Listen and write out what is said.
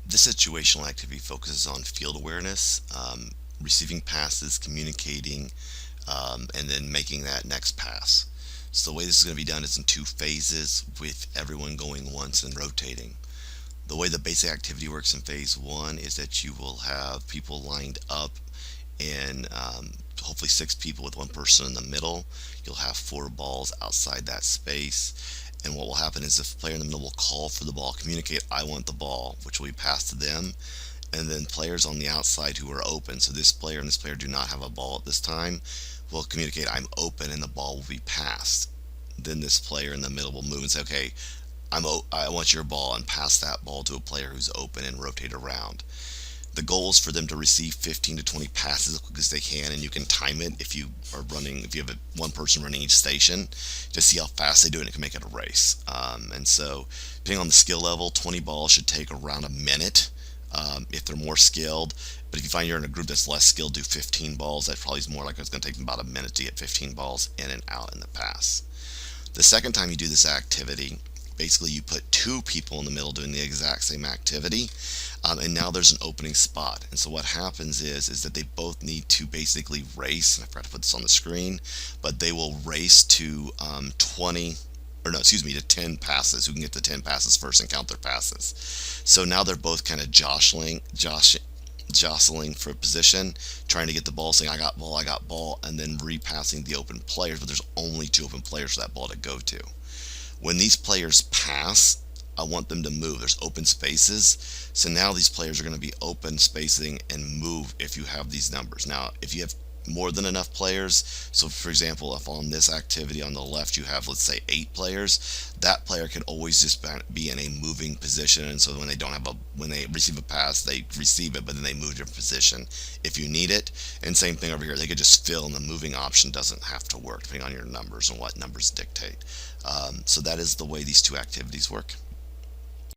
This situational activity focuses on field awareness, receiving passes, communicating, and then making that next pass. So the way this is going to be done is in two phases, with everyone going once and rotating. The way the basic activity works in phase one is that you will have people lined up, and hopefully six people with one person in the middle. You'll have four balls outside that space. And what will happen is the player in the middle will call for the ball, communicate, I want the ball, which will be passed to them. And then players on the outside who are open, so this player and this player do not have a ball at this time, will communicate, I'm open, and the ball will be passed. Then this player in the middle will move and say, okay, I want your ball, and pass that ball to a player who's open and rotate around. The goal is for them to receive 15 to 20 passes as quick as they can, and you can time it if you have one person running each station, to see how fast they do it, and it can make it a race. And so, depending on the skill level, 20 balls should take around a minute if they're more skilled. But if you find you're in a group that's less skilled, do 15 balls. That probably is more like it's going to take them about a minute to get 15 balls in and out in the pass. The second time you do this activity, basically you put two people in the middle doing the exact same activity, and now there's an opening spot. And so what happens is that they both need to basically race, and I forgot to put this on the screen, but they will race to 20, or no, excuse me, to 10 passes. Who can get to 10 passes first and count their passes. So now they're both kind of jostling for position, trying to get the ball, saying I got ball, and then repassing the open players, but there's only two open players for that ball to go to. When these players pass, I want them to move. There's open spaces. So now these players are going to be open spacing and move if you have these numbers. Now, if you have more than enough players, so for example, if on this activity on the left you have, let's say, 8 players, that player can always just be in a moving position. And so when they receive a pass, they receive it, but then they move their position if you need it. And same thing over here. They could just fill, and the moving option doesn't have to work depending on your numbers and what numbers dictate. So that is the way these two activities work.